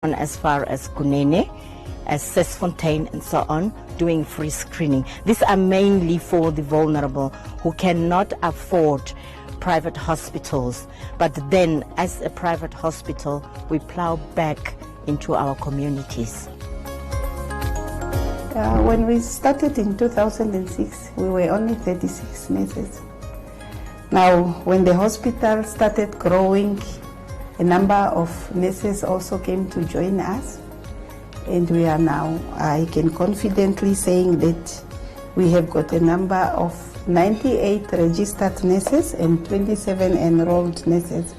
as far as Kunene, as Sesfontein and so on, doing free screening. These are mainly for the vulnerable who cannot afford private hospitals. But then, as a private hospital, we plow back into our communities. When we started in 2006, we were only 36 nurses. Now, when the hospital started growing, a number of nurses also came to join us, and we are now, I can confidently saying that we have got a number of 98 registered nurses and 27 enrolled nurses.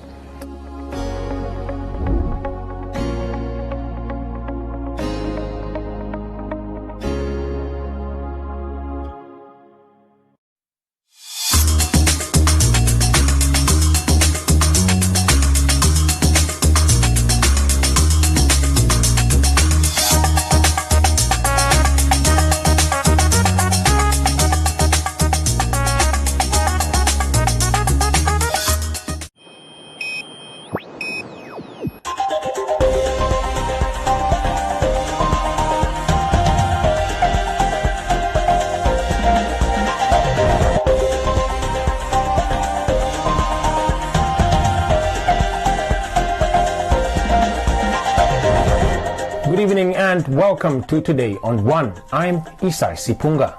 Good evening and welcome to Today on One. I'm Isai Sipunga.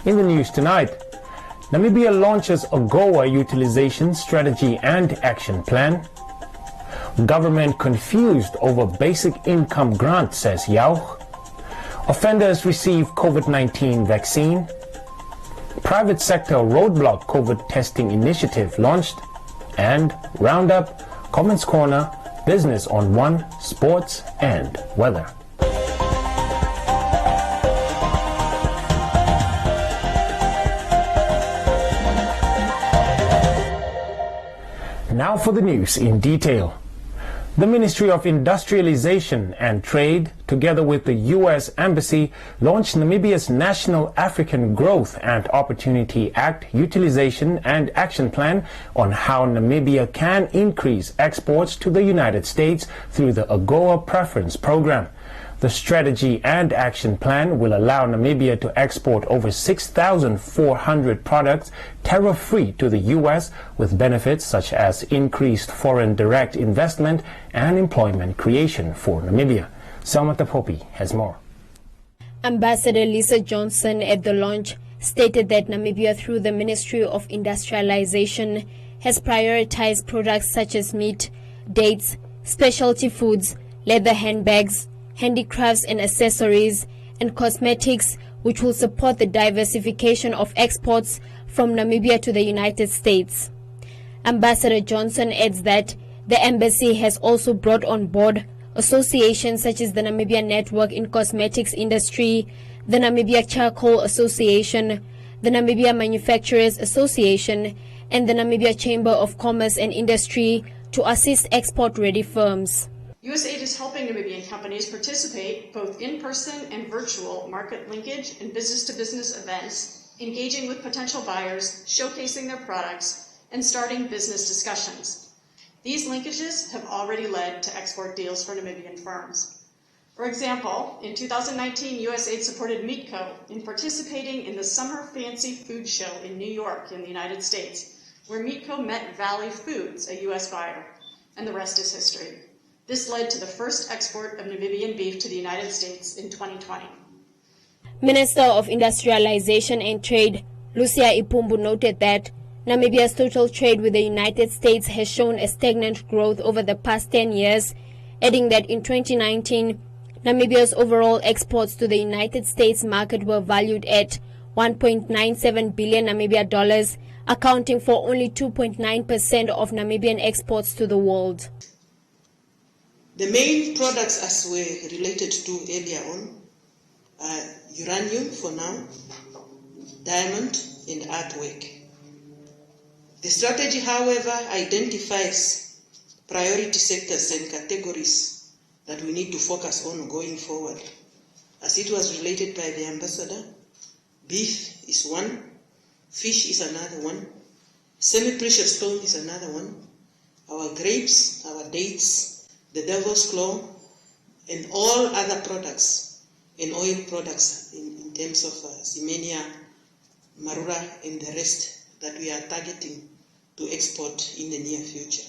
In the news tonight, Namibia launches a GOA utilization strategy and action plan. Government confused over basic income grant, says Yauch. Offenders receive COVID-19 vaccine. Private sector Roadblock COVID testing initiative launched. And Roundup, Comments Corner, Business on One, Sports and Weather. Now for the news in detail. The Ministry of Industrialization and Trade, together with the U.S. Embassy, launched Namibia's National African Growth and Opportunity Act Utilization and Action Plan on how Namibia can increase exports to the United States through the AGOA Preference Program. The strategy and action plan will allow Namibia to export over 6,400 products tariff-free to the U.S. with benefits such as increased foreign direct investment and employment creation for Namibia. Selma Tapopi has more. Ambassador Lisa Johnson at the launch stated that Namibia, through the Ministry of Industrialization, has prioritized products such as meat, dates, specialty foods, leather handbags, handicrafts and accessories, and cosmetics, which will support the diversification of exports from Namibia to the United States. Ambassador Johnson adds that the embassy has also brought on board associations such as the Namibia Network in Cosmetics Industry, the Namibia Charcoal Association, the Namibia Manufacturers Association, and the Namibia Chamber of Commerce and Industry to assist export-ready firms. USAID is helping Namibian companies participate both in-person and virtual market linkage and business-to-business events, engaging with potential buyers, showcasing their products, and starting business discussions. These linkages have already led to export deals for Namibian firms. For example, in 2019, USAID supported Meatco in participating in the Summer Fancy Food Show in New York in the United States, where Meatco met Valley Foods, a US buyer, and the rest is history. This led to the first export of Namibian beef to the United States in 2020. Minister of Industrialization and Trade, Lucia Ipumbu, noted that Namibia's total trade with the United States has shown a stagnant growth over the past 10 years, adding that in 2019, Namibia's overall exports to the United States market were valued at 1.97 billion Namibia dollars, accounting for only 2.9% of Namibian exports to the world. The main products, as were related to earlier on, are uranium for now, diamond, and artwork. The strategy, however, identifies priority sectors and categories that we need to focus on going forward. As it was related by the ambassador, beef is one, fish is another one, semi-precious stone is another one, our grapes, our dates, the devil's claw, and all other products and oil products in terms of Semenia, Marura and the rest that we are targeting to export in the near future.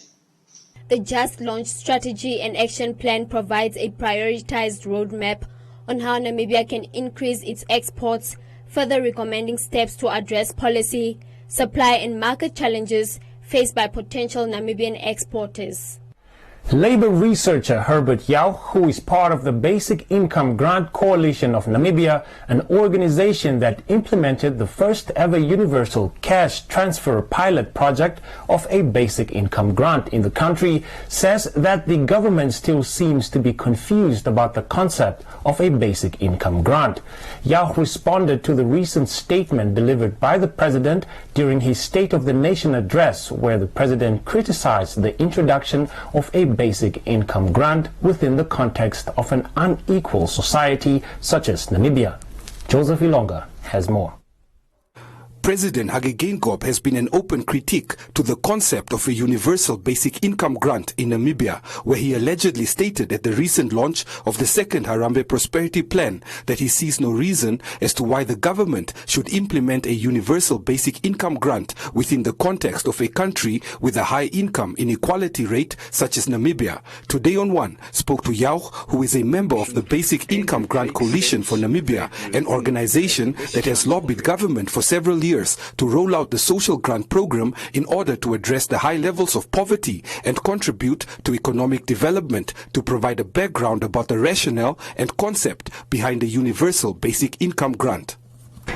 The just launched strategy and action plan provides a prioritized roadmap on how Namibia can increase its exports, further recommending steps to address policy, supply and market challenges faced by potential Namibian exporters. Labour researcher Herbert Yao, who is part of the Basic Income Grant Coalition of Namibia, an organization that implemented the first ever universal cash transfer pilot project of a basic income grant in the country, says that the government still seems to be confused about the concept of a basic income grant. Yao responded to the recent statement delivered by the president during his State of the Nation address, where the president criticized the introduction of a basic income grant within the context of an unequal society such as Namibia. Joseph Ilonga has more. President Hage Geingob has been an open critique to the concept of a universal basic income grant in Namibia, where he allegedly stated at the recent launch of the second Harambee Prosperity Plan that he sees no reason as to why the government should implement a universal basic income grant within the context of a country with a high income inequality rate such as Namibia. Today on One spoke to Yao, who is a member of the Basic Income Grant Coalition for Namibia, an organization that has lobbied government for several years to roll out the social grant program in order to address the high levels of poverty and contribute to economic development. To provide a background about the rationale and concept behind the universal basic income grant.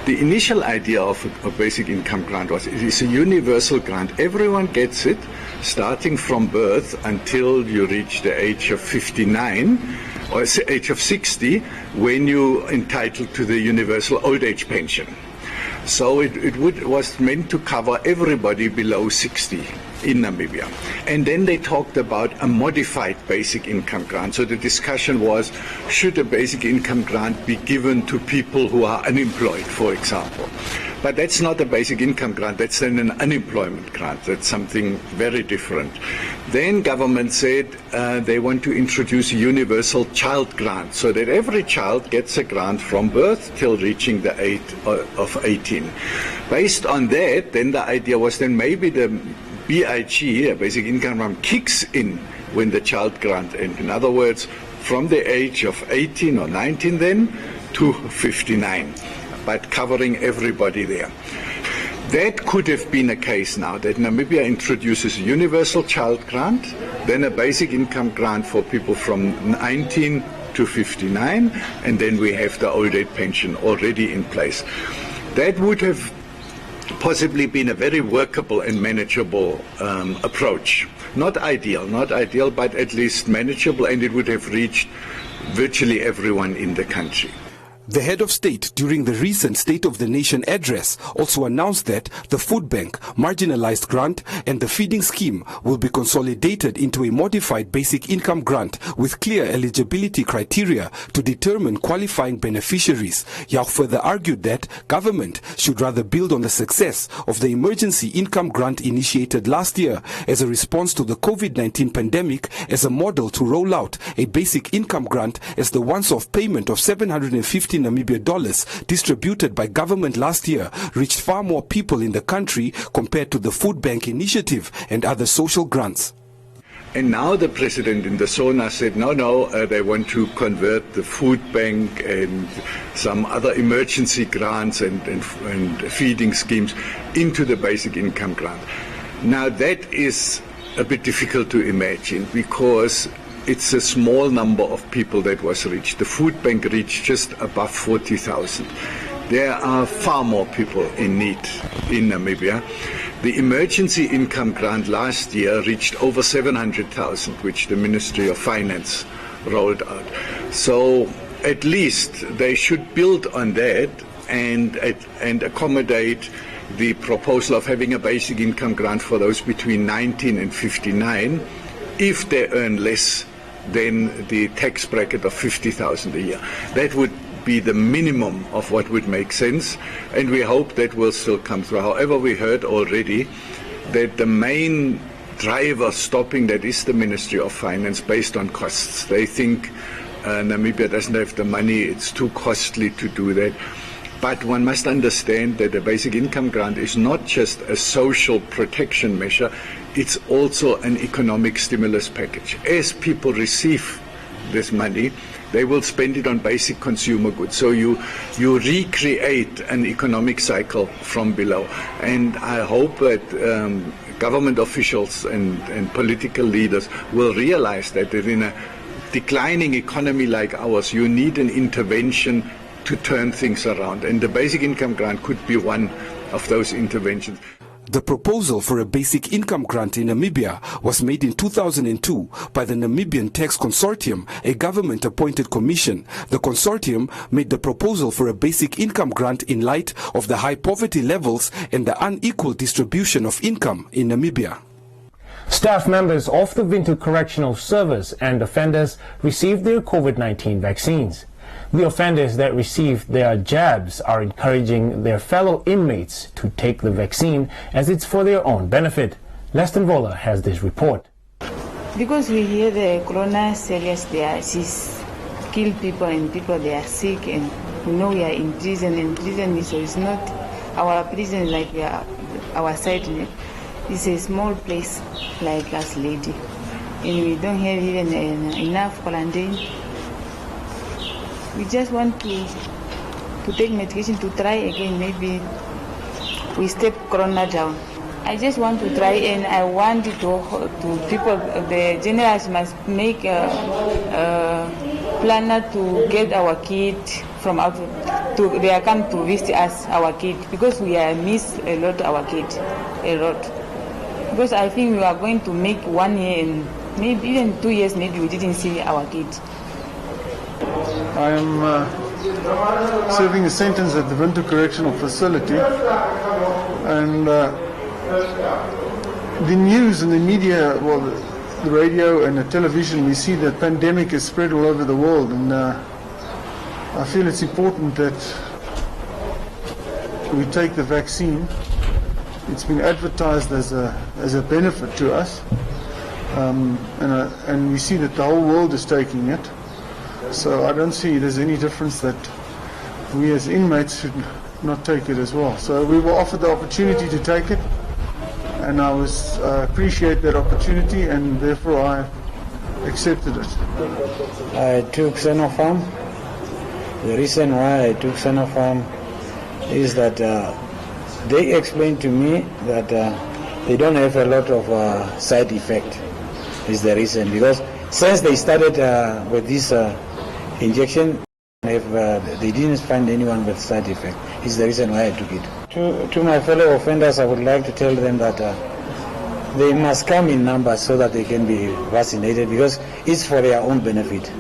The initial idea of a basic income grant was it is a universal grant. Everyone gets it starting from birth until you reach the age of 59 or age of 60 when you're entitled to the universal old age pension. So it was meant to cover everybody below 60 in Namibia. And then they talked about a modified basic income grant. So the discussion was, should a basic income grant be given to people who are unemployed, for example? But that's not a basic income grant, that's then an unemployment grant. That's something very different. Then government said they want to introduce a universal child grant so that every child gets a grant from birth till reaching the age of 18. Based on that, then the idea was then maybe the BIG, a basic income grant, kicks in when the child grant ends. In other words, from the age of 18 or 19 then to 59. But covering everybody there. That could have been a case now that Namibia introduces a universal child grant, then a basic income grant for people from 19 to 59, and then we have the old age pension already in place. That would have possibly been a very workable and manageable approach. Not ideal, but at least manageable, and it would have reached virtually everyone in the country. The head of state during the recent State of the Nation address also announced that the food bank, marginalized grant and the feeding scheme will be consolidated into a modified basic income grant with clear eligibility criteria to determine qualifying beneficiaries. Yao further argued that government should rather build on the success of the emergency income grant initiated last year as a response to the COVID-19 pandemic as a model to roll out a basic income grant as the once-off payment of $750 Namibia dollars distributed by government last year reached far more people in the country compared to the food bank initiative and other social grants. And now the president in the SONA said, no, they want to convert the food bank and some other emergency grants and feeding schemes into the basic income grant. Now that is a bit difficult to imagine because it's a small number of people that was reached. The food bank reached just above 40,000. There are far more people in need in Namibia. The emergency income grant last year reached over 700,000, which the Ministry of Finance rolled out. So at least they should build on that and accommodate the proposal of having a basic income grant for those between 19 and 59 if they earn less than the tax bracket of 50,000 a year. That would be the minimum of what would make sense, and we hope that will still come through. However, we heard already that the main driver stopping that is the Ministry of Finance based on costs. They think Namibia doesn't have the money, it's too costly to do that. But one must understand that the basic income grant is not just a social protection measure, it's also an economic stimulus package. As people receive this money, they will spend it on basic consumer goods. So you recreate an economic cycle from below. And I hope that government officials and political leaders will realize that in a declining economy like ours, you need an intervention to turn things around. And the basic income grant could be one of those interventions. The proposal for a basic income grant in Namibia was made in 2002 by the Namibian Tax Consortium, a government-appointed commission. The consortium made the proposal for a basic income grant in light of the high poverty levels and the unequal distribution of income in Namibia. Staff members of the Bulletin Correctional Service and offenders received their COVID-19 vaccines. The offenders that received their jabs are encouraging their fellow inmates to take the vaccine as it's for their own benefit. Leston Vola has this report. Because we hear the corona serious, they are kill people and people they are sick, and we know we are in prison, and prison so it's not our prison like we are our side. It's a small place like us lady, and we don't have even enough quarantine. We just want to take medication to try again. Maybe we step corona down. I just want to try, and I want to people, the generals must make a planner to get our kid from out. They are come to visit us, our kid, because we are miss a lot our kid, a lot. Because I think we are going to make 1 year and maybe even 2 years. Maybe we didn't see our kid. I am serving a sentence at the Winter Correctional Facility, and the news and the media, well, the radio and the television, we see that pandemic is spread all over the world, and I feel it's important that we take the vaccine. It's been advertised as a benefit to us, and we see that the whole world is taking it. So I don't see there's any difference that we as inmates should not take it as well. So we were offered the opportunity to take it, and I appreciate that opportunity, and therefore I accepted it. I took Sinopharm. The reason why I took Sinopharm is that they explained to me that they don't have a lot of side effect. Is the reason, because since they started with this injection, they didn't find anyone with side effect. Is the reason why I took it. To my fellow offenders, I would like to tell them that they must come in numbers so that they can be vaccinated, because it's for their own benefit.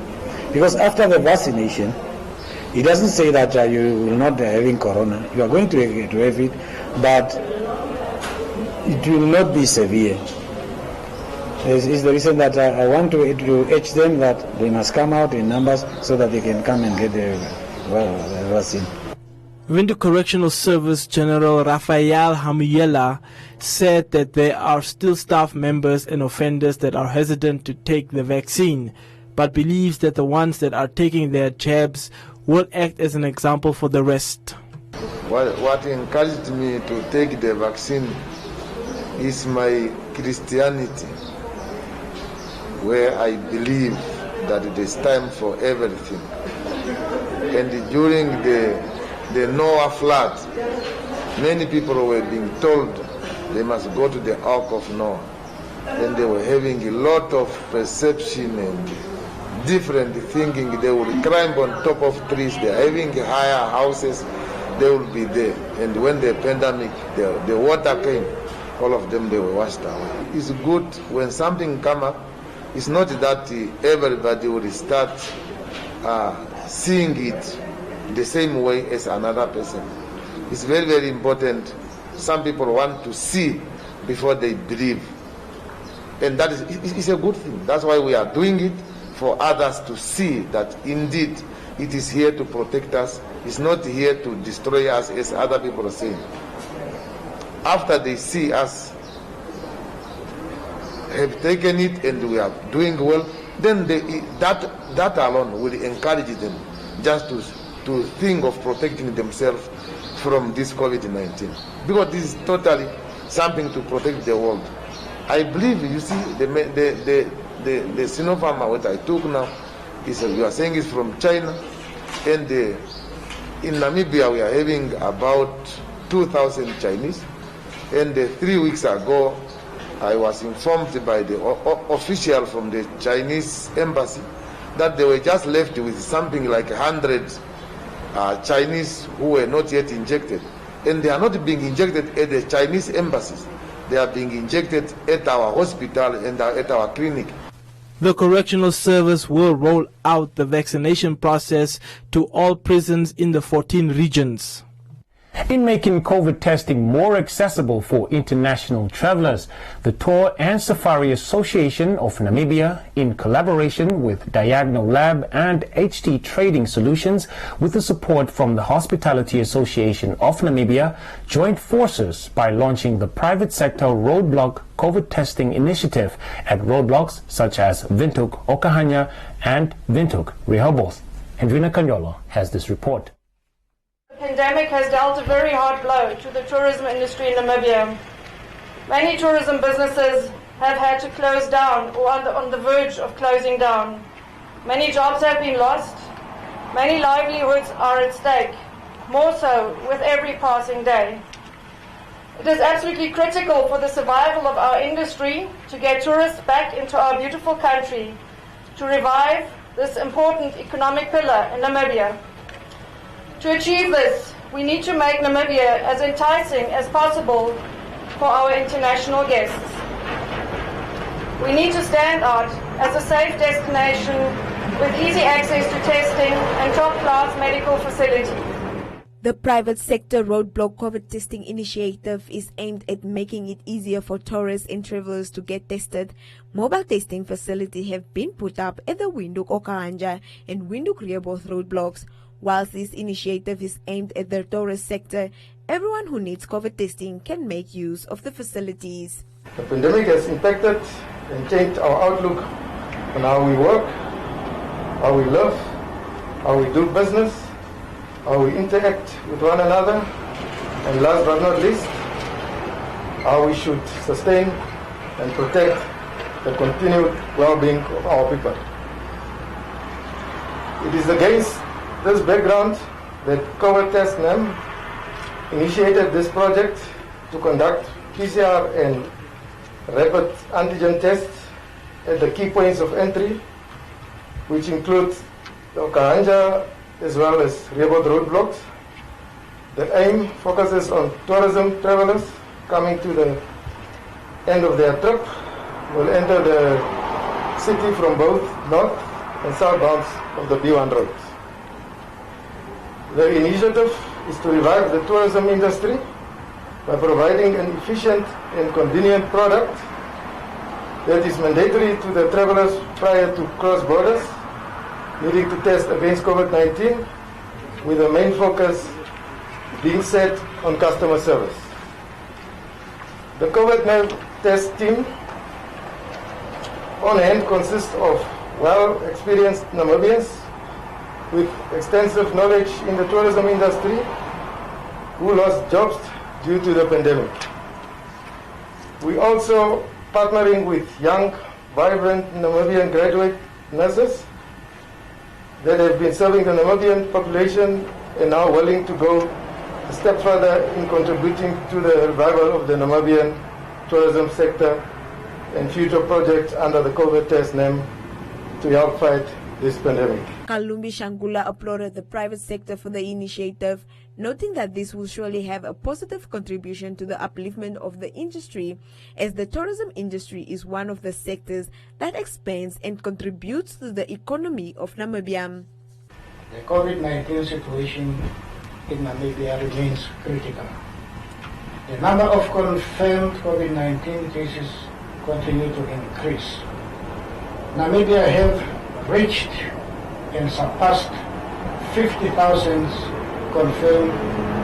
Because after the vaccination, it doesn't say that you will not be having corona. You are going to have it, but it will not be severe. Is the reason that I want to urge them that they must come out in numbers so that they can come and get the vaccine. Winter Correctional Service General Rafael Hamuyela said that there are still staff members and offenders that are hesitant to take the vaccine, but believes that the ones that are taking their jabs will act as an example for the rest. What encouraged me to take the vaccine is my Christianity, where I believe that it is time for everything. And during the Noah flood, many people were being told they must go to the Ark of Noah. And they were having a lot of perception and different thinking. They would climb on top of trees, they are having higher houses, they will be there. And when the pandemic, the water came, all of them, they were washed away. It's good when something comes up. It's not that everybody will start seeing it the same way as another person. It's very, very important. Some people want to see before they believe. And that is a good thing. That's why we are doing it, for others to see that indeed it is here to protect us. It's not here to destroy us as other people are saying. After they see us have taken it and we are doing well, then that alone will encourage them just to think of protecting themselves from this COVID-19. Because this is totally something to protect the world. I believe, you see, the Sinopharm what I took now is, you are saying, is from China, and in Namibia we are having about 2,000 Chinese, and 3 weeks ago I was informed by the official from the Chinese embassy that they were just left with something like 100 Chinese who were not yet injected, and they are not being injected at the Chinese embassies. They are being injected at our hospital and at our clinic. The Correctional Service will roll out the vaccination process to all prisons in the 14 regions. In making COVID testing more accessible for international travelers, the Tour and Safari Association of Namibia, in collaboration with Diagonal Lab and HT Trading Solutions, with the support from the Hospitality Association of Namibia, joined forces by launching the private sector Roadblock COVID testing initiative at roadblocks such as Windhoek Okahanya and Windhoek Rehoboth. Hendrina Kanyolo has this report. The pandemic has dealt a very hard blow to the tourism industry in Namibia. Many tourism businesses have had to close down or are on the verge of closing down. Many jobs have been lost. Many livelihoods are at stake, more so with every passing day. It is absolutely critical for the survival of our industry to get tourists back into our beautiful country, to revive this important economic pillar in Namibia. To achieve this, we need to make Namibia as enticing as possible for our international guests. We need to stand out as a safe destination with easy access to testing and top-class medical facilities. The private sector Roadblock COVID testing initiative is aimed at making it easier for tourists and travelers to get tested. Mobile testing facilities have been put up at the Windhoek Okahanya and Windhoek Rehoboth roadblocks. Whilst this initiative is aimed at the tourist sector, everyone who needs COVID testing can make use of the facilities. The pandemic has impacted and changed our outlook on how we work, how we live, how we do business, how we interact with one another, and last but not least, how we should sustain and protect the continued well-being of our people. It is against this background that COVID Test NAM initiated this project to conduct PCR and rapid antigen tests at the key points of entry, which include the Okahanya as well as Rehoboth roadblocks. The aim focuses on tourism travelers coming to the end of their trip will enter the city from both north and south bounds of the B1 roads. The initiative is to revive the tourism industry by providing an efficient and convenient product that is mandatory to the travelers prior to cross borders needing to test against COVID-19, with the main focus being set on customer service. The COVID-19 test team on hand consists of well-experienced Namibians with extensive knowledge in the tourism industry who lost jobs due to the pandemic. We also partnering with young, vibrant Namibian graduate nurses that have been serving the Namibian population and now willing to go a step further in contributing to the revival of the Namibian tourism sector and future projects under the COVID Test NAM to help fight this pandemic. Kalumbi Shangula applauded the private sector for the initiative, noting that this will surely have a positive contribution to the upliftment of the industry, as the tourism industry is one of the sectors that expands and contributes to the economy of Namibia. The COVID-19 situation in Namibia remains critical. The number of confirmed COVID-19 cases continue to increase. Namibia have reached and surpassed 50,000 confirmed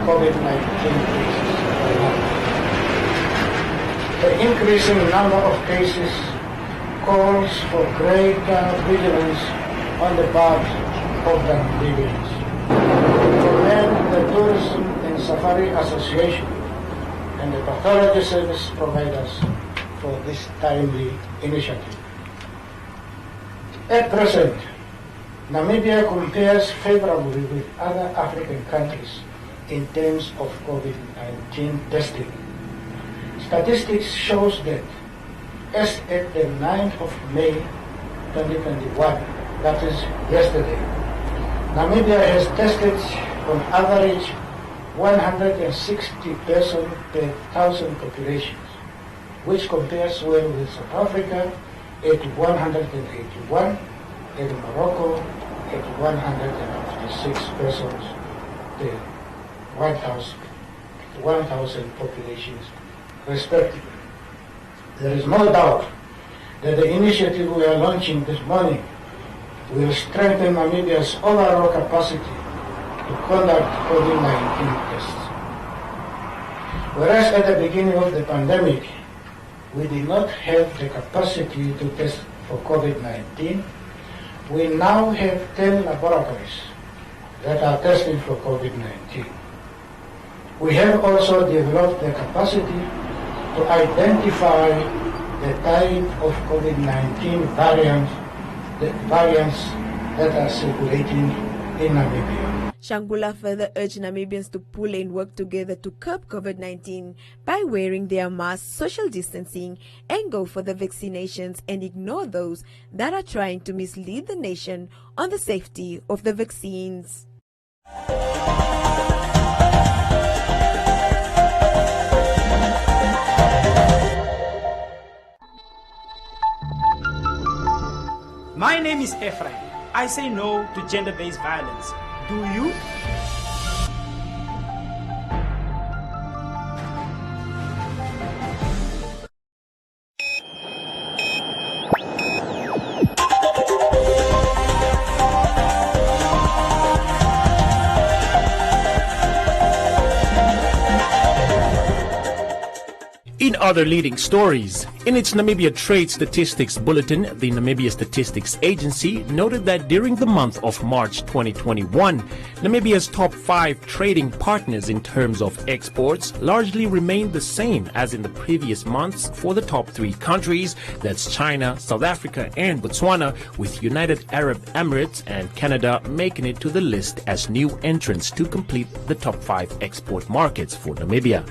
COVID-19 cases by now. The increasing number of cases calls for greater vigilance on the part of the Namibians. Commend the Tourism and Safari Association and the pathology service providers for this timely initiative. At present, Namibia compares favorably with other African countries in terms of COVID-19 testing. Statistics shows that as at the 9th of May 2021, that is yesterday, Namibia has tested on average 160 persons per 1,000 populations, which compares well with South Africa at 181 and Morocco at 156 persons per 1,000 populations respectively. There is no doubt that the initiative we are launching this morning will strengthen Namibia's overall capacity to conduct COVID-19 tests. Whereas at the beginning of the pandemic, we did not have the capacity to test for COVID-19, we now have 10 laboratories that are testing for COVID-19. We have also developed the capacity to identify the type of COVID-19 variants that are circulating in Namibia. Shangula further urged Namibians to pull and work together to curb COVID-19 by wearing their masks, social distancing, and go for the vaccinations and ignore those that are trying to mislead the nation on the safety of the vaccines. My name is Ephraim. I say no to gender-based violence. Do you? In other leading stories, in its Namibia Trade Statistics Bulletin, the Namibia Statistics Agency noted that during the month of March 2021, Namibia's top 5 trading partners in terms of exports largely remained the same as in the previous months for the top 3 countries, that's China, South Africa and Botswana, with United Arab Emirates and Canada making it to the list as new entrants to complete the top 5 export markets for Namibia.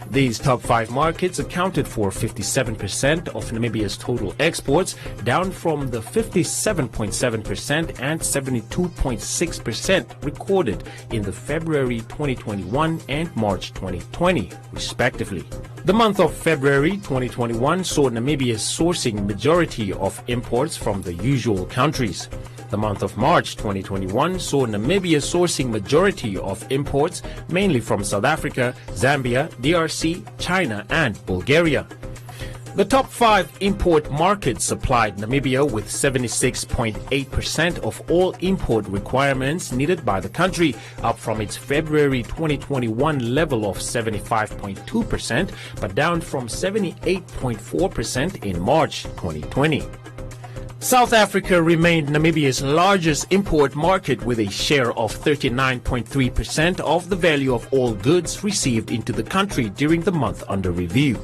These top 5 markets accounted for 57% of Namibia's total exports, down from the 57.7% and 72.6% recorded in the February 2021 and March 2020, respectively. The month of February 2021 saw Namibia sourcing majority of imports from the usual countries. The month of March 2021 saw Namibia sourcing majority of imports, mainly from South Africa, Zambia, DRC, China and Bulgaria. The top 5 import markets supplied Namibia with 76.8% of all import requirements needed by the country, up from its February 2021 level of 75.2%, but down from 78.4% in March 2020. South Africa remained Namibia's largest import market with a share of 39.3% of the value of all goods received into the country during the month under review.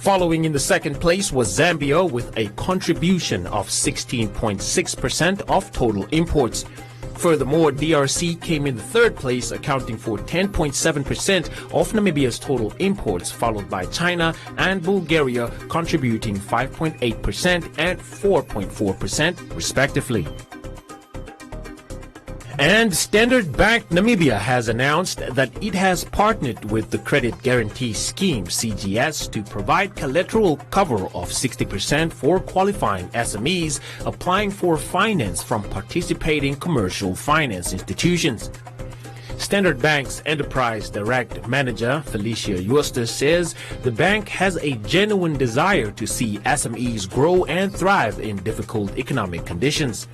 Following in the second place was Zambia with a contribution of 16.6% of total imports. Furthermore, DRC came in the third place, accounting for 10.7% of Namibia's total imports, followed by China and Bulgaria, contributing 5.8% and 4.4% respectively. And Standard Bank Namibia has announced that it has partnered with the Credit Guarantee Scheme (CGS) to provide collateral cover of 60% for qualifying SMEs applying for finance from participating commercial finance institutions. Standard Bank's Enterprise Direct Manager Felicia Eustace says the bank has a genuine desire to see SMEs grow and thrive in difficult economic conditions.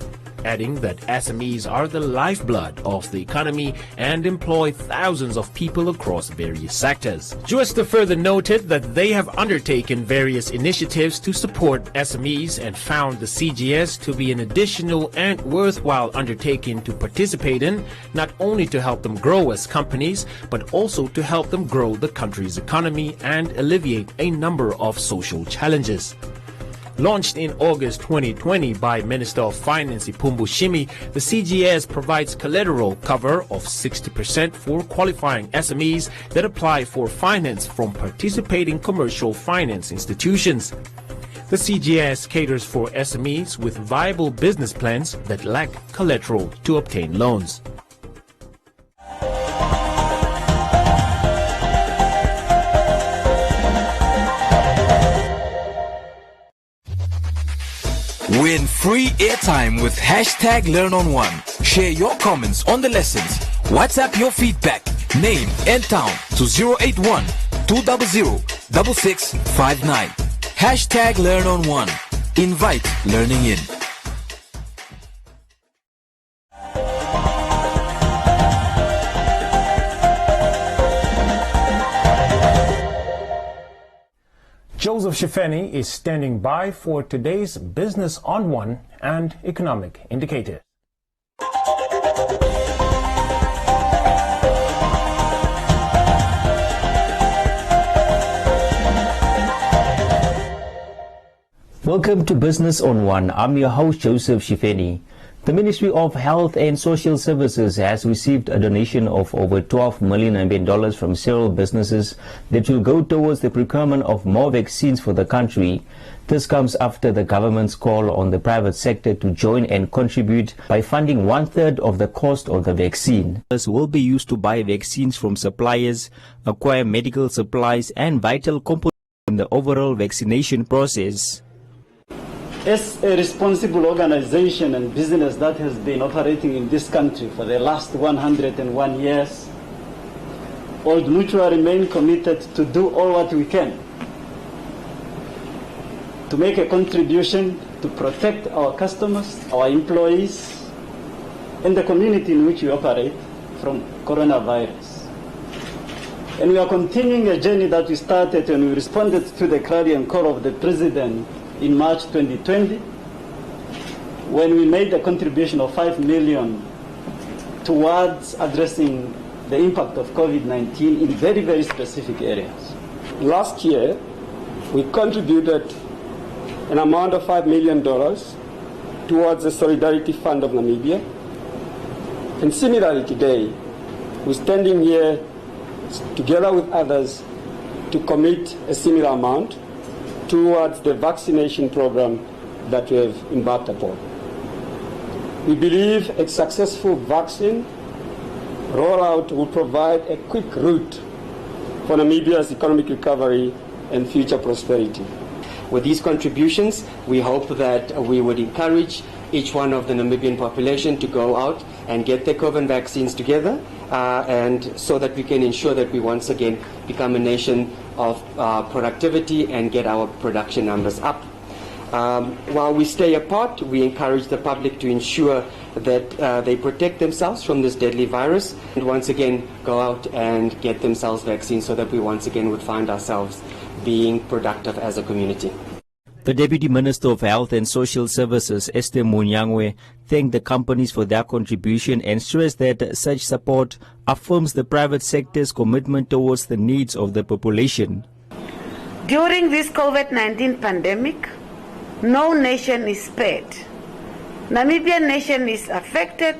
adding that SMEs are the lifeblood of the economy and employ thousands of people across various sectors. Jooste further noted that they have undertaken various initiatives to support SMEs and found the CGS to be an additional and worthwhile undertaking to participate in, not only to help them grow as companies, but also to help them grow the country's economy and alleviate a number of social challenges. Launched in August 2020 by Minister of Finance Ipumbu Shimi, the CGS provides collateral cover of 60% for qualifying SMEs that apply for finance from participating commercial finance institutions. The CGS caters for SMEs with viable business plans that lack collateral to obtain loans. Win free airtime with hashtag #LearnOn1. Share your comments on the lessons. WhatsApp your feedback, name and town to 081 200 6659. Hashtag #LearnOn1. Invite learning in. Joseph Shifeni is standing by for today's Business on One and Economic Indicator. Welcome to Business on One. I'm your host, Joseph Shifeni. The Ministry of Health and Social Services has received a donation of over 12 million Namibian dollars from several businesses that will go towards the procurement of more vaccines for the country. This comes after the government's call on the private sector to join and contribute by funding 1/3 of the cost of the vaccine. This will be used to buy vaccines from suppliers, acquire medical supplies and vital components in the overall vaccination process. As a responsible organization and business that has been operating in this country for the last 101 years, Old Mutual remain committed to do all what we can to make a contribution to protect our customers, our employees, and the community in which we operate from coronavirus. And we are continuing a journey that we started when we responded to the clarion call of the President in March 2020, when we made a contribution of 5 million towards addressing the impact of COVID-19 in very, very specific areas. Last year, we contributed an amount of $5 million towards the Solidarity Fund of Namibia. And similarly today, we're standing here together with others to commit a similar amount towards the vaccination program that we have embarked upon. We believe a successful vaccine rollout will provide a quick route for Namibia's economic recovery and future prosperity. With these contributions, we hope that we would encourage each one of the Namibian population to go out and get their COVID vaccines together, and so that we can ensure that we once again become a nation of productivity and get our production numbers up. While we stay apart, we encourage the public to ensure that they protect themselves from this deadly virus, and once again go out and get themselves vaccines so that we once again would find ourselves being productive as a community. The Deputy Minister of Health and Social Services, Esther Munyangwe, thanked the companies for their contribution and stressed that such support affirms the private sector's commitment towards the needs of the population. During this COVID-19 pandemic, no nation is spared. Namibian nation is affected,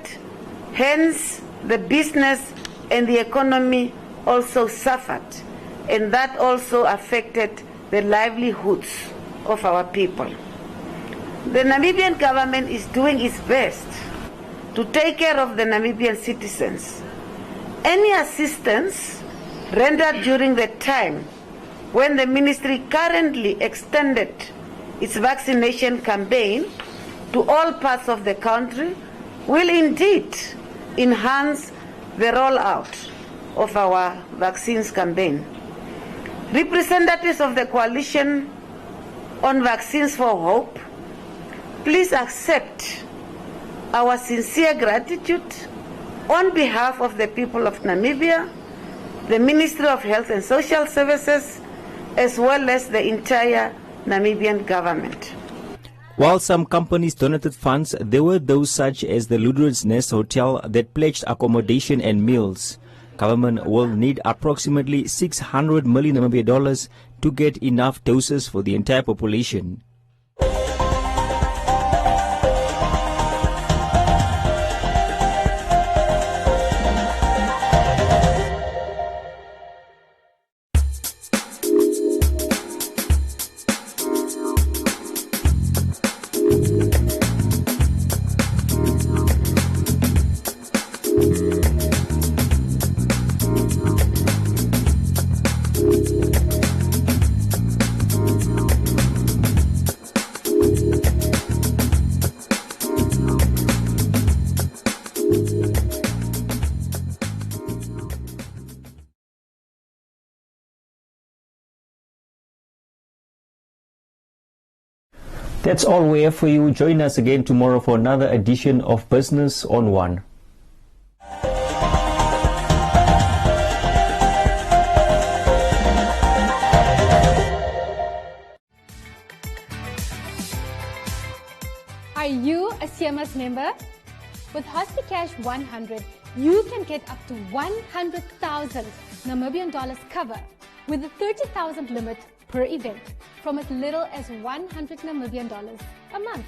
hence the business and the economy also suffered, and that also affected the livelihoods of our people. The Namibian government is doing its best to take care of the Namibian citizens. Any assistance rendered during the time when the ministry currently extended its vaccination campaign to all parts of the country will indeed enhance the rollout of our vaccines campaign. Representatives of the Coalition on Vaccines for Hope, please accept our sincere gratitude on behalf of the people of Namibia, the Ministry of Health and Social Services, as well as the entire Namibian government. While some companies donated funds, there were those such as the Luderitz Nest Hotel that pledged accommodation and meals. Government will need approximately 600 million Namibian dollars to get enough doses for the entire population. That's all we have for you. Join us again tomorrow for another edition of Business on One. Are you a CMS member? With HospiCash 100, you can get up to 100,000 Namibian dollars cover with a 30,000 limit per event from as little as 100 Namibian dollars a month.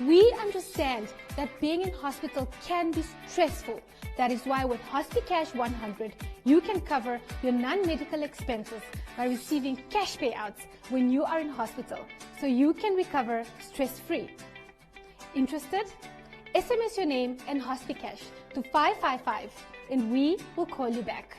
We understand that being in hospital can be stressful. That is why with HospiCash 100, you can cover your non-medical expenses by receiving cash payouts when you are in hospital, so you can recover stress-free. Interested? SMS your name and HospiCash to 555 and we will call you back.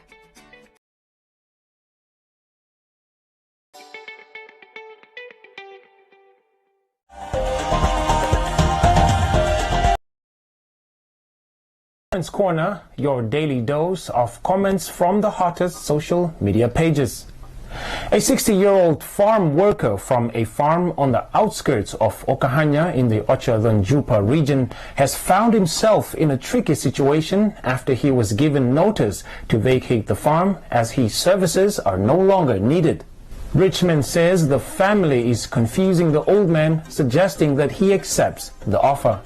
Comments Corner, your daily dose of comments from the hottest social media pages. A 60-year-old farm worker from a farm on the outskirts of Okahanya in the Ocha-Dhanjupa region has found himself in a tricky situation after he was given notice to vacate the farm as his services are no longer needed. Richmond says the family is confusing the old man, suggesting that he accepts the offer.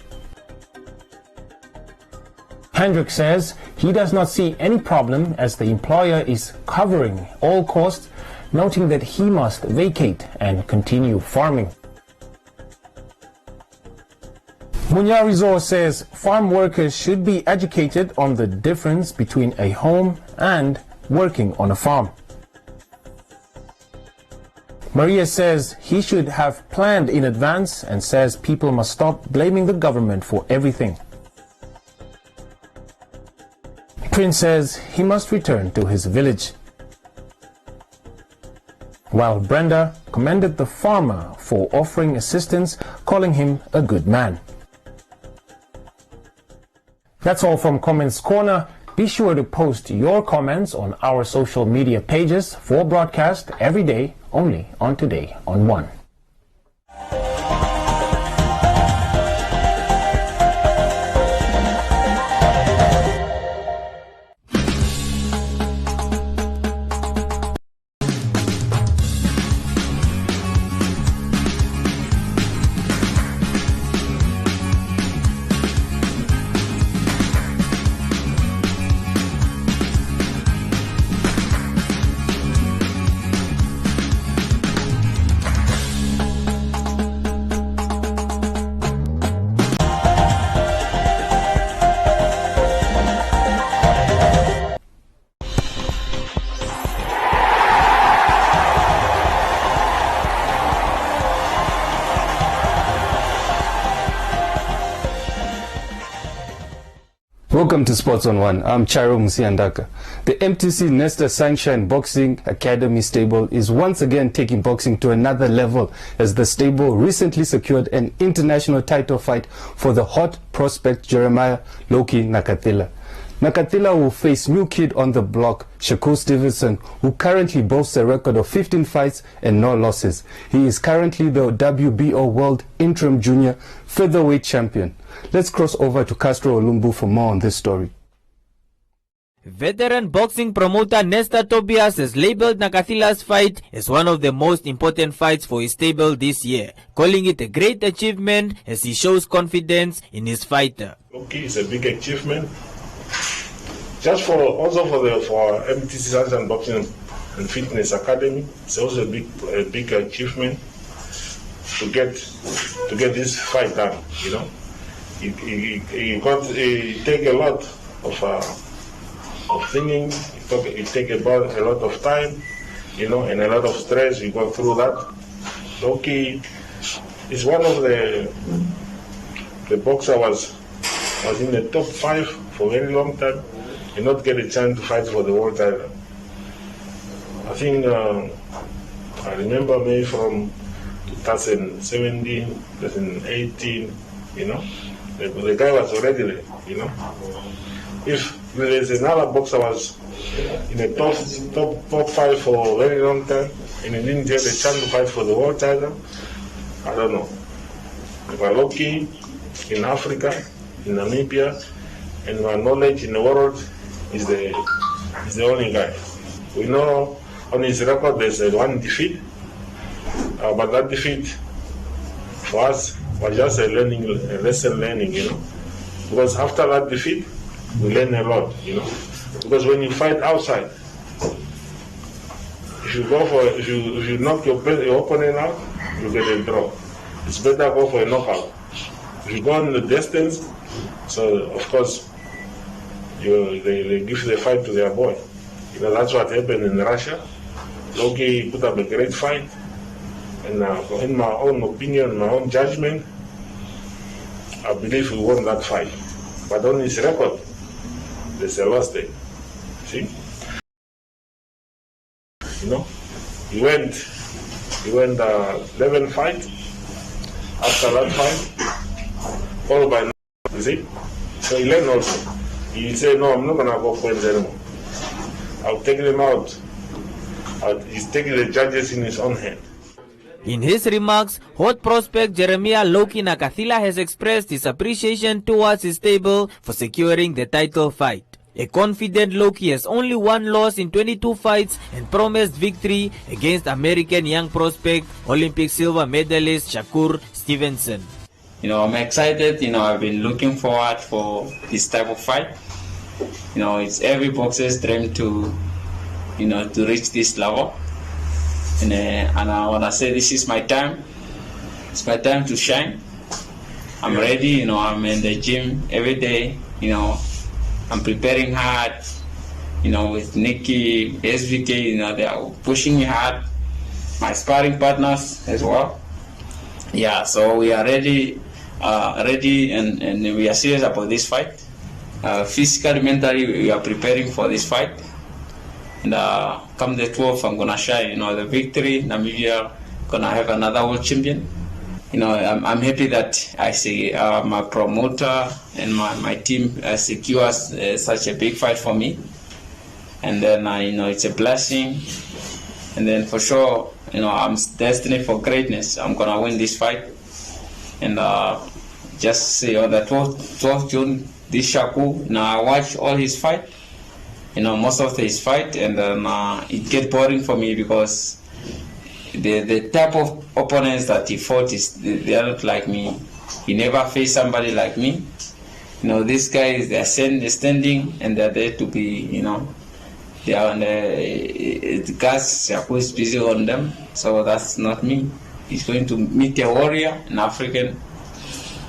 Hendrik says he does not see any problem as the employer is covering all costs, noting that he must vacate and continue farming. Munyarizo says farm workers should be educated on the difference between a home and working on a farm. Maria says he should have planned in advance and says people must stop blaming the government for everything. Prince says he must return to his village. While Brenda commended the farmer for offering assistance, calling him a good man. That's all from Comments Corner. Be sure to post your comments on our social media pages for broadcast every day only on Today on One. Welcome to Sports on One. I'm Charo Musiandaka. The MTC Nesta Sunshine Boxing Academy stable is once again taking boxing to another level as the stable recently secured an international title fight for the hot prospect Jeremiah Loki Nakathila. Nakathila will face new kid on the block, Shakur Stevenson, who currently boasts a record of 15 fights and no losses. He is currently the WBO World Interim Junior Featherweight Champion. Let's cross over to Castro Olumbu for more on this story. Veteran boxing promoter Nesta Tobias has labeled Nakathila's fight as one of the most important fights for his stable this year, calling it a great achievement as he shows confidence in his fighter. Okay, it's a big achievement. Just for MTC Science and Boxing and Fitness Academy, it's also a big achievement to get this fight done. You know, it take a lot of thinking. It take about a lot of time, you know, and a lot of stress. We go through that. Okay, it's one of the boxer was in the top 5 for a very long time, and not get a chance to fight for the world title. I think I remember maybe from 2017, 2018, you know, the guy was already there, you know. If there's another boxer was in the top 5 for a very long time and he didn't get a chance to fight for the world title, I don't know. If we're lucky in Africa, in Namibia, and my knowledge in the world is the only guy. We know on his record there's one defeat, but that defeat for us was just a lesson learning, you know. Because after that defeat, we learn a lot, you know. Because when you fight outside, if you knock your opponent out, you get a draw. It's better go for a knockout. If you go in the distance, so of course they give the fight to their boy. You know, that's what happened in Russia. Loki put up a great fight, and in my own opinion, my own judgment, I believe we won that fight. But on his record, there's a loss there. See? You know, he went 11 fight. After that fight, followed by, you see? So he learned also. He said, no, I'm not gonna go points anymore. I'll take them out. He's taking the judges in his own hand. In his remarks, hot prospect Jeremiah Loki Nakathila has expressed his appreciation towards his stable for securing the title fight. A confident Loki has only one loss in 22 fights and promised victory against American young prospect Olympic silver medalist Shakur Stevenson. You know, I'm excited. You know, I've been looking forward for this type of fight. You know, it's every boxer's dream to reach this level. And I want to say this is my time. It's my time to shine. I'm ready. You know, I'm in the gym every day. You know, I'm preparing hard. You know, with Nikki, SVK, you know, they are pushing me hard. My sparring partners as well. Yeah, so we are ready, and we are serious about this fight. Physically, mentally, we are preparing for this fight. And come the 12th, I'm gonna shine. You know, the victory, Namibia gonna have another world champion. You know, I'm happy that I see my promoter and my team secures such a big fight for me. And then, you know, it's a blessing. And then for sure, you know, I'm destined for greatness. I'm gonna win this fight. And just say on the 12th June, this Shakur, now I watch all his fight. You know, most of his fight, and then it gets boring for me because the type of opponents that he fought they are not like me. He never faced somebody like me. You know, these guys, they're standing and they're there to be, you know, they are on the gas. Shakur is busy on them, so that's not me. He's going to meet a warrior, an African,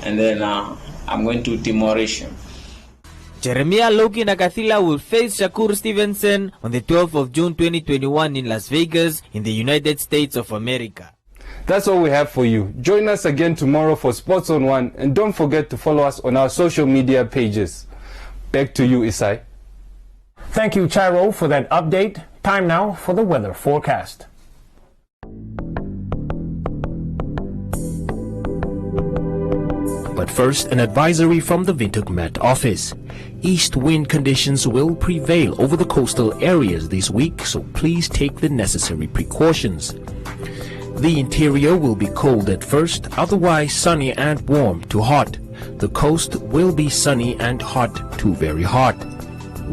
and then I'm going to demolish him. Jeremiah Loki Nakathila will face Shakur Stevenson on the 12th of June 2021 in Las Vegas in the United States of America. That's all we have for you. Join us again tomorrow for Sports on One, and don't forget to follow us on our social media pages. Back to you, Isai. Thank you, Chairo, for that update. Time now for the weather forecast. But first, an advisory from the Windhoek Met office. East wind conditions will prevail over the coastal areas this week, so please take the necessary precautions. The interior will be cold at first, otherwise sunny and warm to hot. The coast will be sunny and hot to very hot.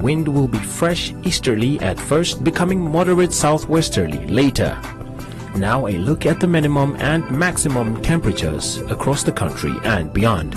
Wind will be fresh easterly at first, becoming moderate southwesterly later. Now a look at the minimum and maximum temperatures across the country and beyond.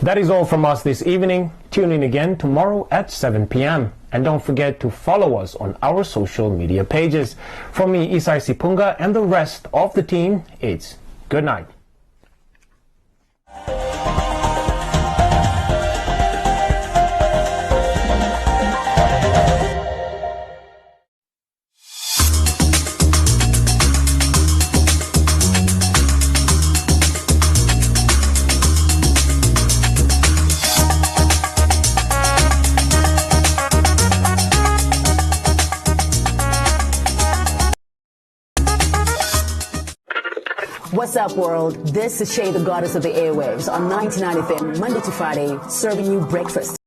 That is all from us this evening. Tune in again tomorrow at 7 p.m. And don't forget to follow us on our social media pages. From me, Isai Sipunga, and the rest of the team, it's good night. What's up, world? This is Shay, the goddess of the airwaves, on 99 FM, Monday to Friday, serving you breakfast.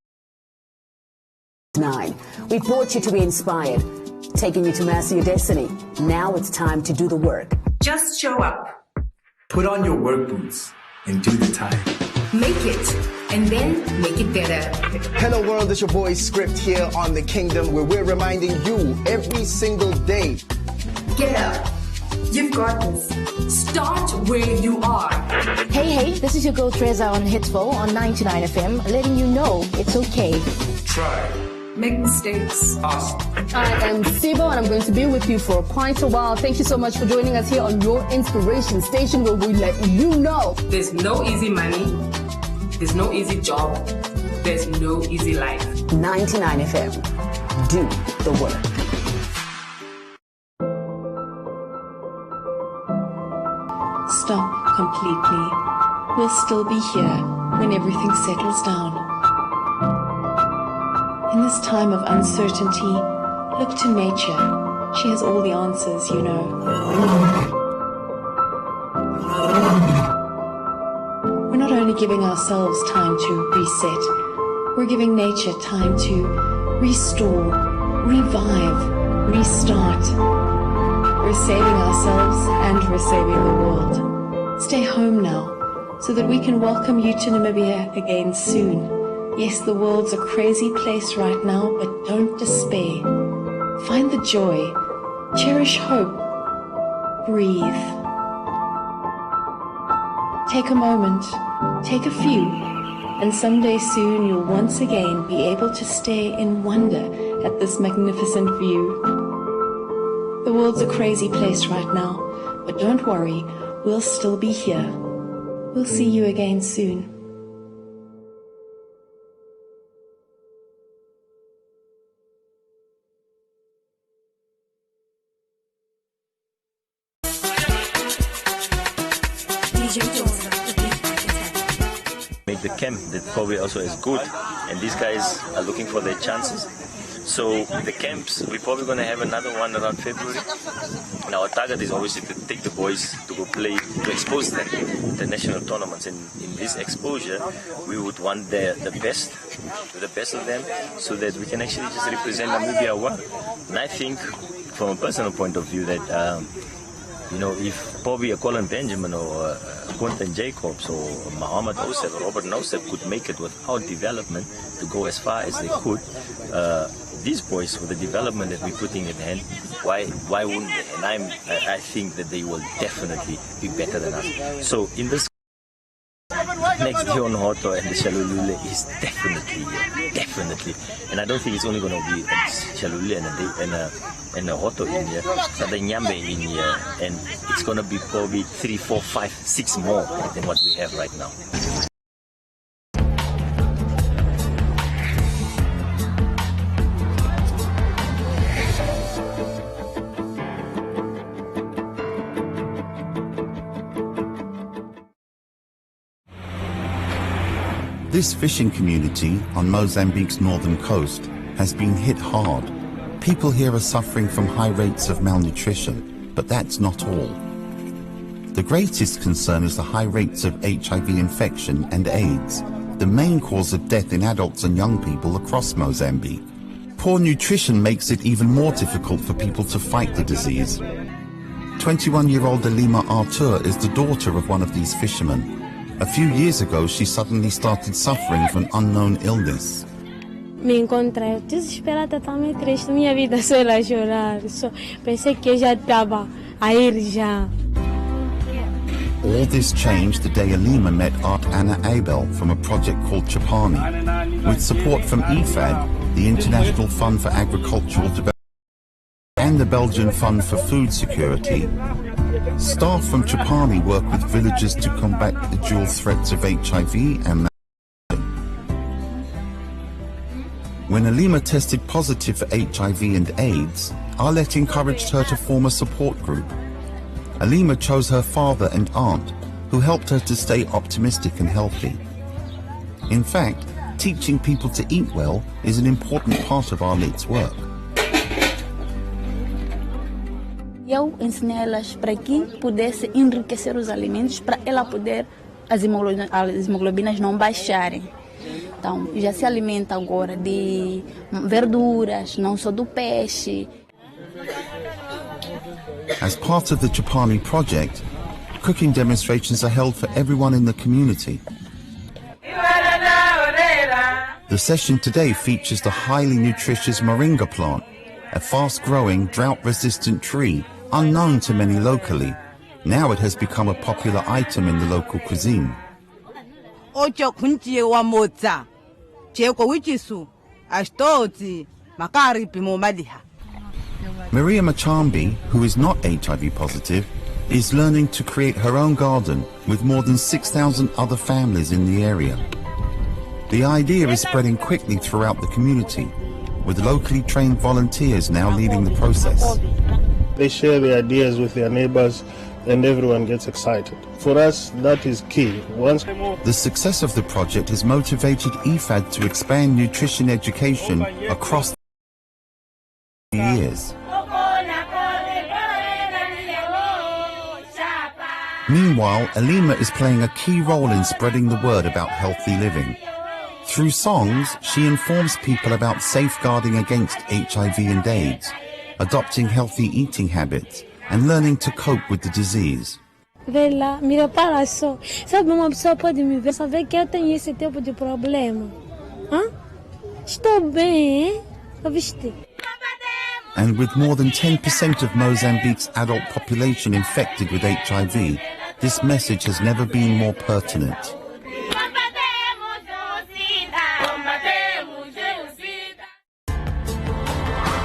9. We brought you to be inspired, taking you to master your destiny. Now it's time to do the work. Just show up. Put on your work boots and do the time. Make it, and then make it better. Hello, world. It's your boy Script here on The Kingdom, where we're reminding you every single day. Get up. You've got this. Start where you are. Hey, this is your girl Treza on Hitsville on 99 FM, letting you know it's okay. Try. Make mistakes. Ask. I am Sibo, and I'm going to be with you for quite a while. Thank you so much for joining us here on your inspiration station, where we let you know there's no easy money, there's no easy job, there's no easy life. 99 FM. Do the work. Stop completely. We'll still be here when everything settles down. In this time of uncertainty, look to nature. She has all the answers, you know. We're not only giving ourselves time to reset, we're giving nature time to restore, revive, restart. We're saving ourselves and we're saving the world. Stay home now so that we can welcome you to Namibia again soon. Yes, the world's a crazy place right now, but don't despair. Find the joy, cherish hope, breathe. Take a moment, take a few, and someday soon you'll once again be able to stare in wonder at this magnificent view. The world's a crazy place right now, but don't worry, we'll still be here. We'll see you again soon. Make the camp that probably also is good, and these guys are looking for their chances. So the camps, we're probably going to have another one around February. And our target is obviously to take the boys to go play, to expose them to international tournaments. And in this exposure, we would want the best of them, so that we can actually just represent Namibia well. And I think, from a personal point of view, that if probably a Colin Benjamin or Quentin Jacobs or Muhammad Osef or Robert Nosef could make it without development to go as far as they could, these boys, with the development that we're putting in hand, why wouldn't they? And I think that they will definitely be better than us. So in this next John Hotto and the Shalulule is definitely, and I don't think it's only going to be Shalulule and a Hotto in here, but the Nyambe in here, and it's going to be probably 3, 4, 5, 6 more than what we have right now. This fishing community on Mozambique's northern coast has been hit hard. People here are suffering from high rates of malnutrition, but that's not all. The greatest concern is the high rates of HIV infection and AIDS, the main cause of death in adults and young people across Mozambique. Poor nutrition makes it even more difficult for people to fight the disease. 21-year-old Alima Artur is the daughter of one of these fishermen. A few years ago, she suddenly started suffering from an unknown illness. Me encontrei desesperada, totalmente triste. Minha vida só era chorar. Pensei que eu já estava a ir já. All this changed the day Alima met Art Anna Abel from a project called Chapani. With support from IFAD, the International Fund for Agricultural Development, and the Belgian Fund for Food Security, staff from Chapani work with villagers to combat the dual threats of HIV and malnutrition. When Alima tested positive for HIV and AIDS, Arlette encouraged her to form a support group. Alima chose her father and aunt, who helped her to stay optimistic and healthy. In fact, teaching people to eat well is an important part of Arlette's work. Eu ensinei elas para que pudesse enriquecer os alimentos para ela poder as hemoglobinas não baixarem. Então, já se alimenta agora de verduras, não só do peixe. As part of the Chapani project, cooking demonstrations are held for everyone in the community. The session today features the highly nutritious moringa plant, a fast-growing, drought-resistant tree unknown to many locally. Now it has become a popular item in the local cuisine. Maria Machambi, who is not HIV positive, is learning to create her own garden with more than 6,000 other families in the area. The idea is spreading quickly throughout the community, with locally trained volunteers now leading the process. They share their ideas with their neighbors and everyone gets excited. For us, that is key. The success of the project has motivated IFAD to expand nutrition education across the years. Meanwhile, Alima is playing a key role in spreading the word about healthy living. Through songs, she informs people about safeguarding against HIV and AIDS, adopting healthy eating habits, and learning to cope with the disease. Vê lá, me repara só. Sabe, uma pessoa pode me ver, só ver que eu tenho esse tipo de problema. Estou bem, hein? Viste? And with more than 10% of Mozambique's adult population infected with HIV, this message has never been more pertinent.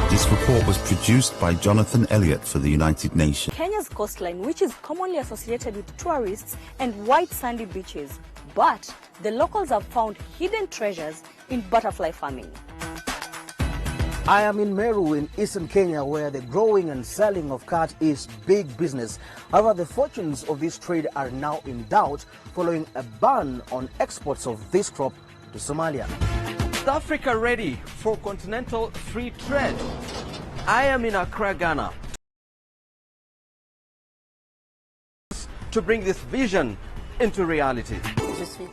This report was produced by Jonathan Elliott for the United Nations. Kenya's coastline, which is commonly associated with tourists and white sandy beaches, but the locals have found hidden treasures in butterfly farming. I am in Meru in eastern Kenya, where the growing and selling of cat is big business. However, the fortunes of this trade are now in doubt following a ban on exports of this crop to Somalia. Is Africa ready for continental free trade? I am in Accra, Ghana, to bring this vision into reality.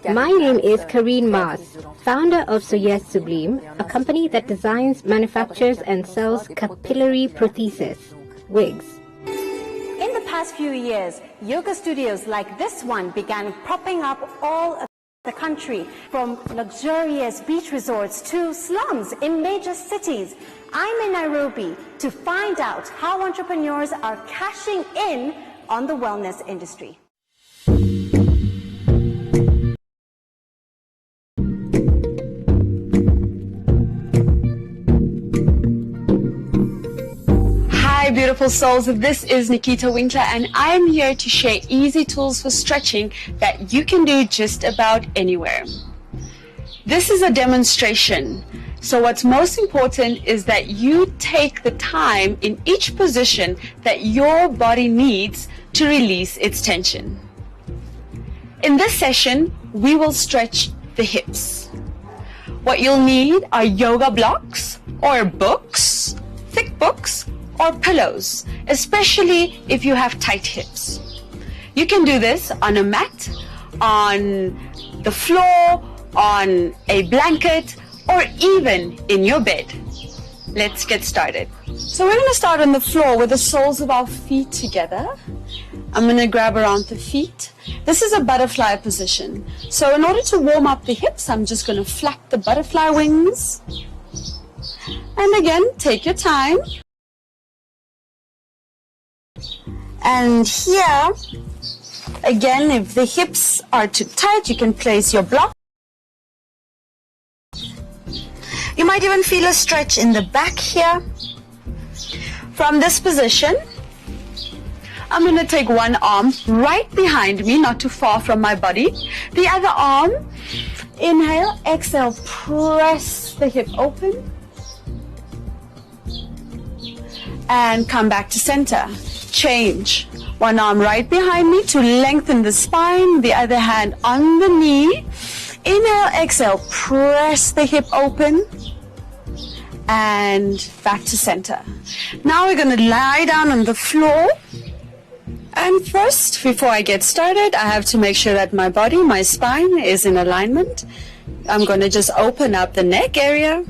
My name is Karine Maas, founder of Soyez Sublime, a company that designs, manufactures and sells capillary prosthesis, wigs. In the past few years, yoga studios like this one began popping up all across the country, from luxurious beach resorts to slums in major cities. I'm in Nairobi to find out how entrepreneurs are cashing in on the wellness industry. Hi beautiful souls, this is Nikita Winter and I am here to share easy tools for stretching that you can do just about anywhere. This is a demonstration, so what's most important is that you take the time in each position that your body needs to release its tension. In this session, we will stretch the hips. What you'll need are yoga blocks or books, thick books, or pillows, especially if you have tight hips. You can do this on a mat, on the floor, on a blanket, or even in your bed. Let's get started. So we're going to start on the floor with the soles of our feet together. I'm going to grab around the feet. This is a butterfly position. So in order to warm up the hips, I'm just going to flap the butterfly wings. And again, take your time. And here, again, if the hips are too tight, you can place your block. You might even feel a stretch in the back here. From this position, I'm going to take one arm right behind me, not too far from my body. The other arm, inhale, exhale, press the hip open. And come back to center. Change. One arm right behind me to lengthen the spine, the other hand on the knee. Inhale, exhale, press the hip open. And back to center. Now we're going to lie down on the floor. And first, before I get started, I have to make sure that my body, my spine is in alignment. I'm going to just open up the neck area.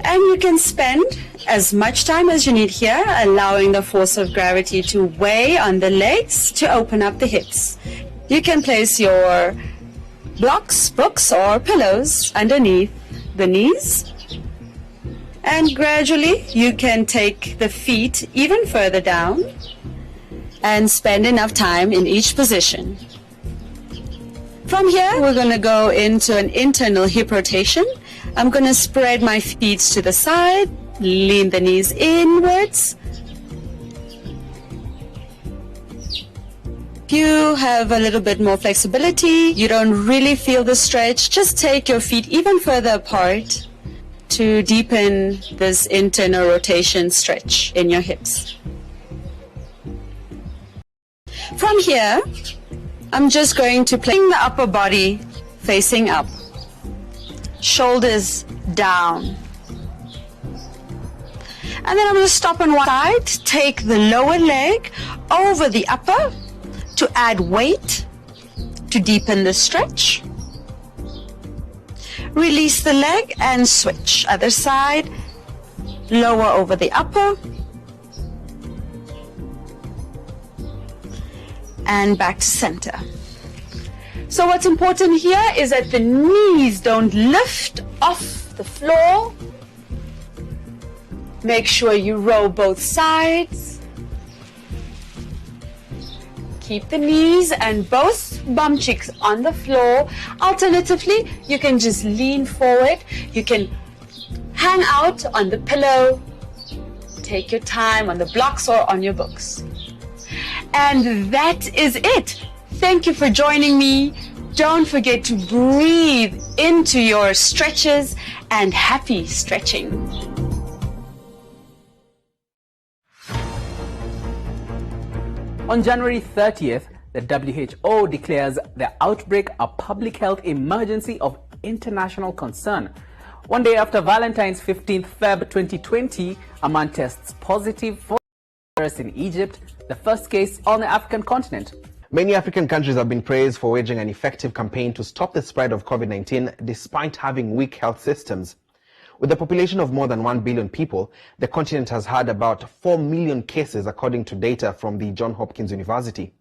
And you can spend as much time as you need here, allowing the force of gravity to weigh on the legs to open up the hips. You can place your blocks, books, or pillows underneath the knees. And gradually, you can take the feet even further down and spend enough time in each position. From here, we're going to go into an internal hip rotation. I'm going to spread my feet to the side, lean the knees inwards. If you have a little bit more flexibility, you don't really feel the stretch, just take your feet even further apart to deepen this internal rotation stretch in your hips. From here, I'm just going to place the upper body facing up, shoulders down. And then I'm going to stop on one side, take the lower leg over the upper to add weight to deepen the stretch. Release the leg and switch. Other side, lower over the upper. And back to center. So what's important here is that the knees don't lift off the floor. Make sure you roll both sides. Keep the knees and both bum cheeks on the floor. Alternatively, you can just lean forward. You can hang out on the pillow. Take your time on the blocks or on your books. And that is it. Thank you for joining me. Don't forget to breathe into your stretches and happy stretching. On January 30th, the WHO declares the outbreak a public health emergency of international concern. One day after Valentine's 15th Feb 2020, a man tests positive for the virus in Egypt, the first case on the African continent. Many African countries have been praised for waging an effective campaign to stop the spread of COVID-19 despite having weak health systems. With a population of more than 1 billion people, the continent has had about 4 million cases according to data from the Johns Hopkins University.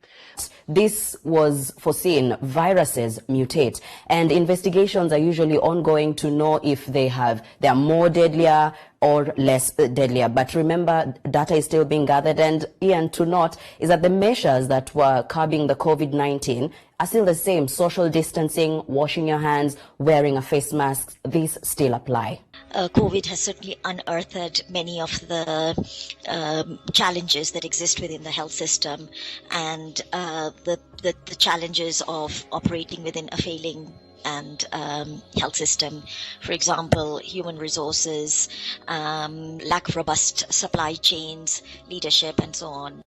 This was foreseen. Viruses mutate, and investigations are usually ongoing to know if they are more deadlier or less deadlier. But remember, data is still being gathered, and Ian, to note is that the measures that were curbing the COVID-19 are still the same. Social distancing, washing your hands, wearing a face mask, these still apply. COVID has certainly unearthed many of the challenges that exist within the health system, and the challenges of operating within a failing and health system. For example, human resources, lack of robust supply chains, leadership, and so on.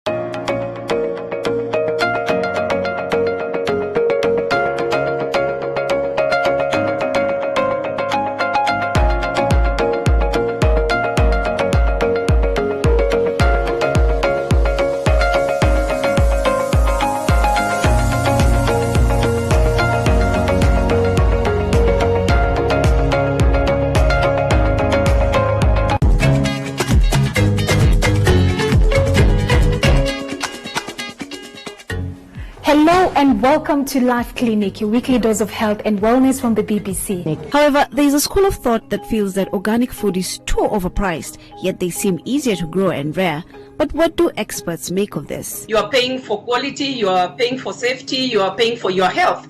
Hello and welcome to Life Clinic, your weekly dose of health and wellness from the BBC. However, there is a school of thought that feels that organic food is too overpriced, yet they seem easier to grow and rare. But what do experts make of this? You are paying for quality, you are paying for safety, you are paying for your health,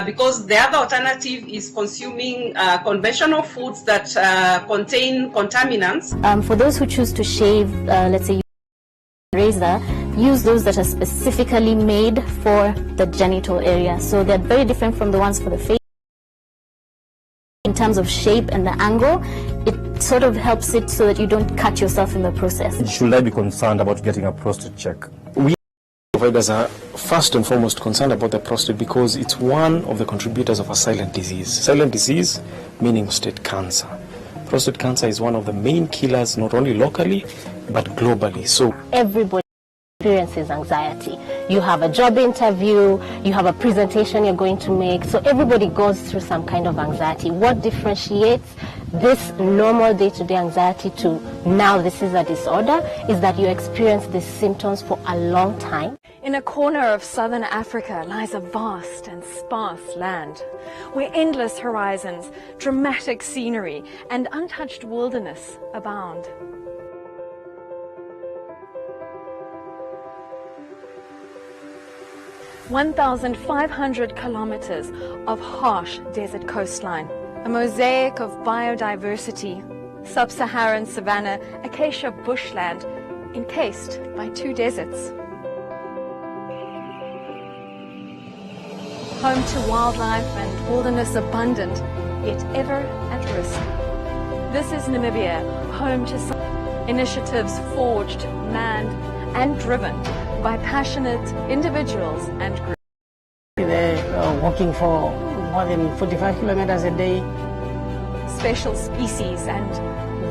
because the other alternative is consuming conventional foods that contain contaminants. For those who choose to shave, let's say, razor, use those that are specifically made for the genital area. So they're very different from the ones for the face. In terms of shape and the angle, it sort of helps it so that you don't cut yourself in the process. Should I be concerned about getting a prostate check? We providers are first and foremost concerned about the prostate because it's one of the contributors of a silent disease. Silent disease meaning prostate cancer. Prostate cancer is one of the main killers, not only locally, but globally. So everybody experiences anxiety. You have a job interview, you have a presentation you're going to make, so everybody goes through some kind of anxiety. What differentiates this normal day-to-day anxiety to now this is a disorder is that you experience these symptoms for a long time. In a corner of southern Africa lies a vast and sparse land, where endless horizons, dramatic scenery, and untouched wilderness abound. (1,500 kilometers of harsh desert coastline, a mosaic of biodiversity, sub-Saharan savanna, acacia bushland, encased by 2 deserts. Home to wildlife and wilderness abundant, yet ever at risk. This is Namibia, home to some initiatives forged, manned, and driven by passionate individuals and groups. They're walking for more than 45 kilometers a day. Special species and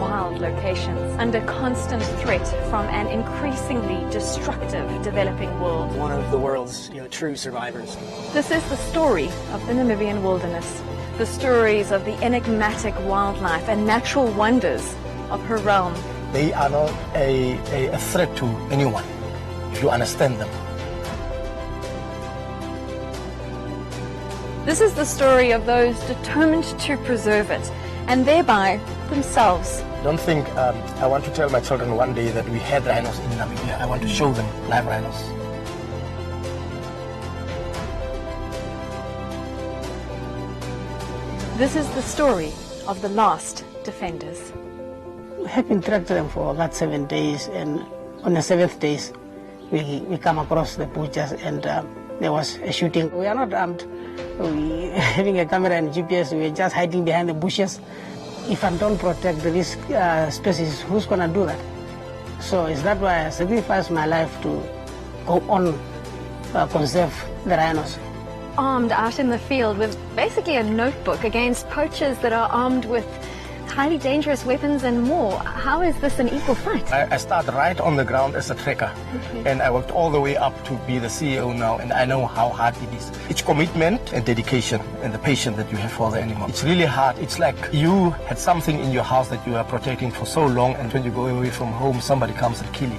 wild locations under constant threat from an increasingly destructive developing world. One of the world's true survivors. This is the story of the Namibian wilderness, the stories of the enigmatic wildlife and natural wonders of her realm. They are not a threat to anyone, if you understand them. This is the story of those determined to preserve it, and thereby themselves. Don't think I want to tell my children one day that we had rhinos in Namibia. I want to show them live rhinos. This is the story of the last defenders. We have been tracking them for about 7 days, and on the 7th day, we come across the butchers, and there was a shooting. We are not armed. We having a camera and GPS. We are just hiding behind the bushes. If I don't protect this species, who's gonna do that? So is that why I sacrificed my life to go on conserve the rhinos. Armed out in the field with basically a notebook against poachers that are armed with highly dangerous weapons and more. How is this an equal fight? I started right on the ground as a tracker, and I worked all the way up to be the CEO now, and I know how hard it is. It's commitment and dedication and the patience that you have for the animal. It's really hard. It's like you had something in your house that you are protecting for so long, and when you go away from home, somebody comes and kills you.